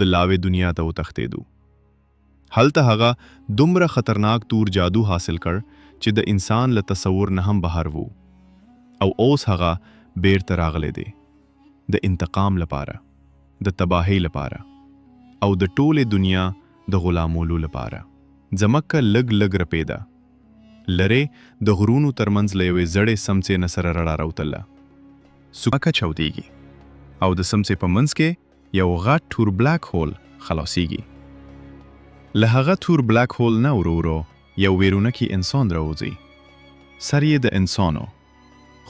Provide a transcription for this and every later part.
د لاوې دنیا ته وتښتېدو. هلته هغه دومره خطرناک تور جادو حاصل کړ چې د انسان له تصور نه هم بهر وو. او اوس هغه بیرته راغلی دی د انتقام لپاره، د تباهۍ لپاره او د ټولې دنیا د غلامولو لپاره. ځمکه لږ لږ رپېده. لرې د غرونو ترمنځ له یوې زړې سمڅې نه سره رڼا راوتله. ځمکه چاودېږي او د سمڅې په منځ کې یو غټ تور بلاک هول خلاصېږي. له هغه تور بلاک هول نه ورو ورو یو ویرونکی انسان راوځي. سر یې د انسانو،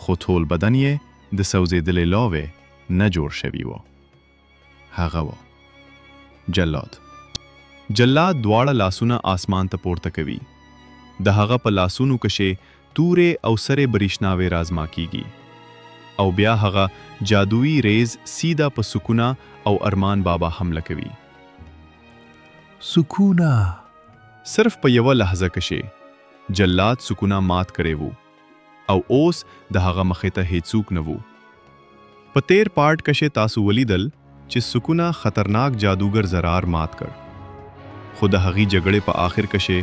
خو ټول بدن یې د سوځېدلې لاوې نه جوړ شوي و. هغه و جلاد. جلاد دواړه لاسونه آسمان ته پورته کوي. د هغه په لاسونو کښې تورې او سرې بریښناوې رازما کیږي او بیا هغه جادویي ریز سیده په سکونه او ارمان بابا حمله کوي. سکونه. صرف په یوه لحظه کښې جلاد سکونه مات کړی وو او اوس د هغه مخې ته هیڅوک نه وو. په تیر پارت کښې تاسو ولیدل چې سکونه خطرناک جادوګر زرار مات کړ. خو د هغې جګړې په آخر کښې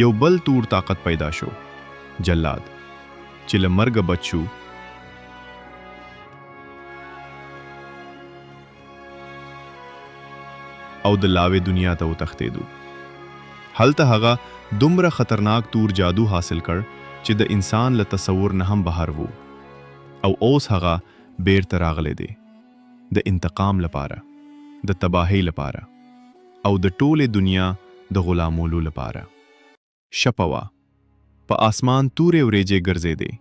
یو بل تور طاقت پیدا شو، جلاد، چې له مرګه بچ شو. او د لاوې دنیا ته وتښتېدو. هلته هغه دومره خطرناک تور جادو حاصل کړ چې د انسان له تصور نه هم بهر وو. او اوس هغه بیرته راغلی دی د انتقام لپاره، د تباهۍ لپاره او د ټولې دنیا د غلامولو لپاره. شپه وه. په آسمان تورې وریځې ګرځېدې.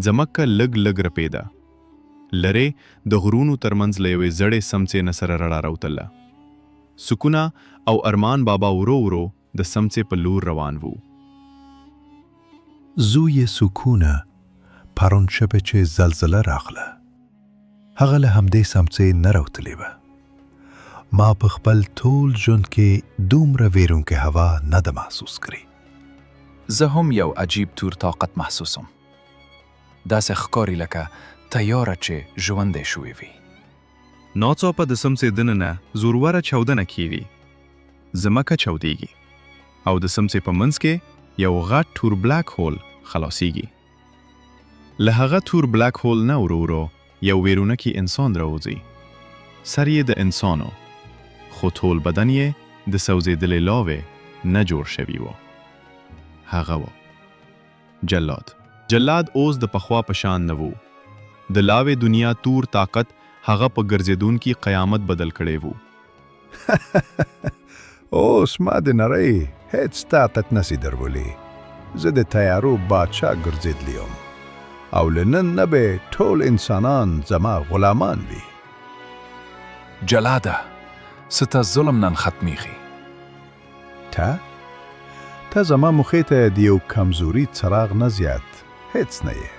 ځمکه لږ لږ رپېده. لرې د غرونو ترمنځ له یوې زړې سمڅې نه سره رڼا راوتله. سکونه او ارمان بابا ورو ورو د سمڅې په لور روان وو. زوی سکونه پرون شپه چې زلزله راغله، هغه له همدې سمڅې نه راوتلی وه. ما په خپل ټول ژوند کې دومره ویرونکې هوا نه ده محسوس کړې. زه هم یو عجیب تور طاقت محسوسم. داسې ښکاري لکه تیاره چې ژوندی شوې وي. ناڅاپه د سمڅې دننه زوروره چاودنه کیږي. ځمکه چاودېږي او د سمڅې په منځ کې یو غټ تور بلاک هول خلاصېږي. له هغه تور بلاک هول نه ورو ورو یو ویرونکی انسان راوځي. سر یې د انسانو، خو ټول بدن یې د سوځېدلې لاوې نه جوړ شوي و. هغه و جلاد. جلاد اوس د پخوا په شان نه وو. د لاوې دنیا تور طاقت هغه په ګرځېدونکي قیامت بدل کړی وو. اوس ما د نړۍ هیڅ طاقت نسی درولي. زه د تیارو بادشاه ګرځېدلی یم او له نن نه به ټول انسانان زما غلامان وي. جلاده، ستا ظلم نن ختمیږي. تا زما مخې ته د یو کمزوري څراغ نه زیات هیڅ نه یې.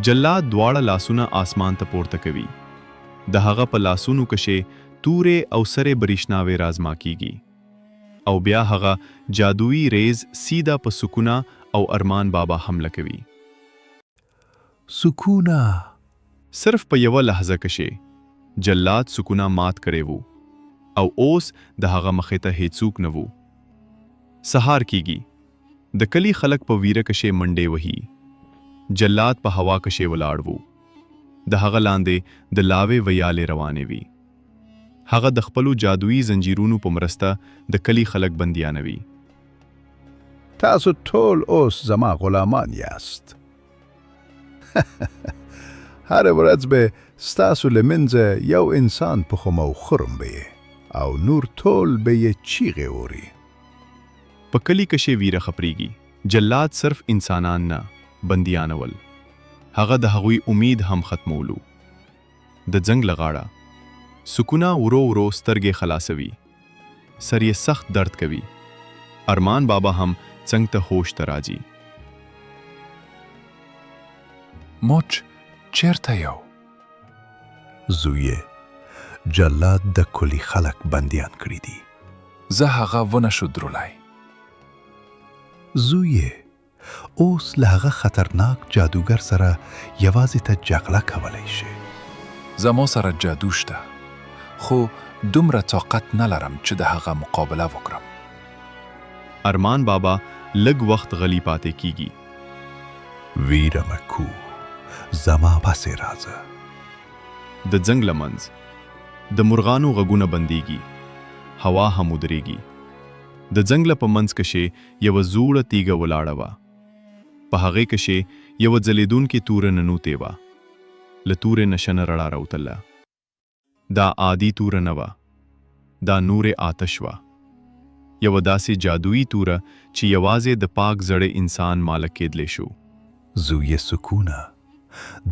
جلاد دواړه لاسونه آسمان ته پورته کوي. د هغه په لاسونو کښې تورې او سرې بریښناوې رازما کیږي او بیا هغه جادویي ریز سیده په سکونه او ارمان بابا حمله کوي. سکونه. صرف په یوه لحظه کښې جلاد سکونه مات کړی وو او اوس د هغه مخې ته هیڅوک نه وو. سهار کیږي. د کلي خلک په ویره کښې منډې وهي. جلاد په هوا کښې ولاړ وو. د هغه لاندې د لاوې ویالې روانې وي. هغه د خپلو جادویي زنجیرونو په مرسته د کلي خلک بندیانوي. تاسو ټول اوس زما غلامان یاست. هر ورځ به ستاسو له منځه یو انسان په خم او خرم به او نور ټول به یې چیغې اوري. په کلي کښې ویره خپریږي. جلاد صرف انسانان نه بندیانول. هغه د هغوی امید هم ختمولو. د ځنګ لغاړه سکونه ورو ورو سترګې خلاصوي. سر یې سخت درد کوي. ارمان بابا هم څنګ ته هوش ته راځي. موچ چیرته یو؟ زویه، جلاد د کلی خلک بندیان کړي دي. زه هغه ونه شو درولای. زویه، اوس له هغه خطرناک جادوګر سره یوازې ته جګړه کولی شي. زما سره جادو شته، خو دومره طاقت نه لرم چې د هغه مقابله وکړم. ارمان بابا لږ وخت غلی پاتې کیږي. ویره مکو زما پسې راځه. د ځنګل منځ د مرغانو غږونه بنديږي. هوا هم ودرېږي. د ځنګل په منځ کې یوه زوړه تیږه ولاړه وه. په هغې کې یوه ځلېدونکې توره ننوتې وه. له تورې نه شنه رڼا راوتله. دا عادي توره نه وه. دا نور آتش وه. یوه داسې جادویي توره چې یوازې د پاک زړه انسان مالک کېدلی شو. زوی سکونه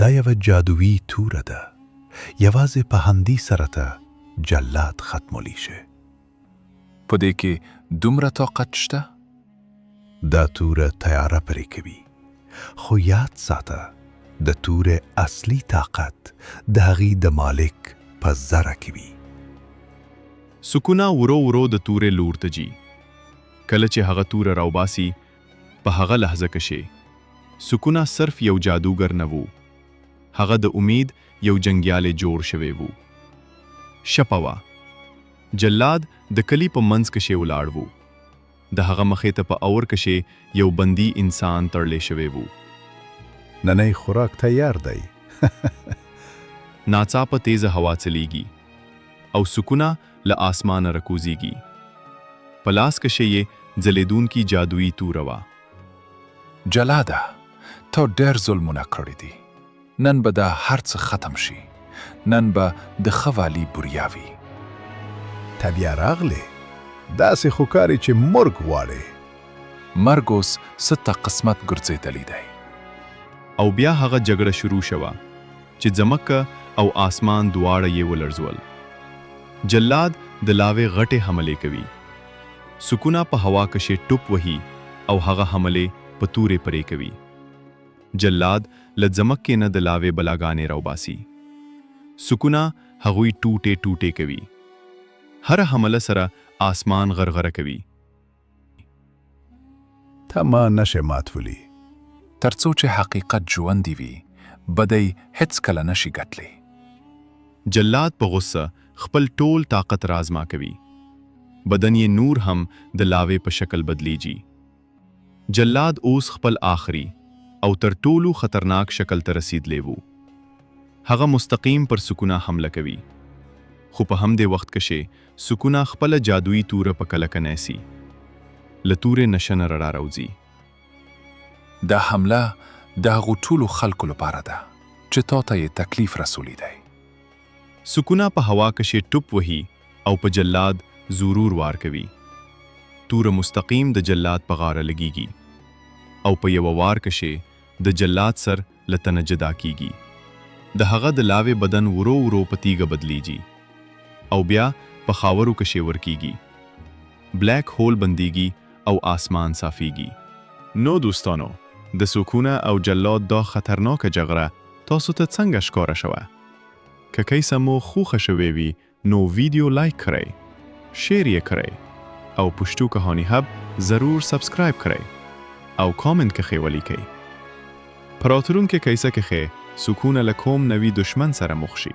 دا یوه جادویي توره ده. یوازې په همدې سره ته جلاد ختمولی شي. په دې کې دومره طاقت شته؟ دا توره تیاره پرې کوي. خو یاد ساته د تورې اصلي طاقت د هغې د مالک په زره کې وي. سکونه ورو ورو د تورې لور ته ځي. کله چې هغه توره راوباسي په هغه لحظه کې سکونه صرف یو جادوګر نه وو. هغه د امید یو جنګیالی جوړ شوی وو. شپه وه. جلاد د کلي په منځ کې ولاړ وو. د هغه مخې ته په اور کې یو بندي انسان تړلی شوی وو. نننی خوراک تیار دی. ناڅاپه تیزه هوا چلیږي او سکونه له آسمانه راکوزیږي. په لاس کې یې ځلېدونکي جادویي توره وه. جلاده، تا ډېر ظلمونه کړي دي. نن به دا هر څه ختم شي. نن به د ښه والي بریا وي. ته بیا راغلې. داسې خو کاري چې مرګ غواړې. مرګ اوس څه ته قسمت ګرځېدلی دی. او بیا هغه جګړه شروع شوه چې ځمکه او آسمان دواړه یې ولړزول. جلاد د لاوې غټې حملې کوي. سکونه په هوا کې ټوپ وهي او هغه حملې په تورې پرې کوي. جلاد له ځمکې نه د لاوې بلاګانې راوباسي. سکونه هغوی ټوټې ټوټې کوي. هر حمله سره آسمان غرغره کوي. ته ما نشې ماتولی. تر څو چې حقیقت ژوندی وي، بدی هیڅ کله نشي ګټلی. جلاد په غصه خپل ټول طاقت رازما کوي. بدن یې نور هم د لاوې په شکل بدلیږي. جلاد اوس خپل آخري او تر ټولو خطرناک شکل ته رسیدلی وو. هغه مستقیم پر سکونه حمله کوي. خو په همدې وخت کې سکونه خپل جادویي توره په کلکه نیسي. له تورې نه شنه رڼا راوځي. دا حمله د هغو ټولو خلکو لپاره ده چې تا ته یې تکلیف رسولی دی. سکونه په هوا کې ټوپ وهي او په جلاد زورور وار کوي. توره مستقیم د جلاد په غاړه لګیږي او په یوه وار کې د جلاد سر له تنه جدا کیږي. د هغه د لاوې بدن ورو ورو په تیږه بدلیږي او بیا په خاورو کې ورکیږي. بلیک هول بندیږي او آسمان صافیږي. نو دوستانو، د سکونه او جلاد دا خطرناکه جګړه تاسو ته څنګه ښکاره شوه؟ که کیسه مو خوښه شوې وي نو ویډیو لایک کړئ، شیر یې کړئ او پښتو کهانی هب ضرور سبسکرایب کړئ او کامنت کې ولیکئ. په راتلونکې کیسه کې سکونه له کوم نوي دشمن سره مخ شي.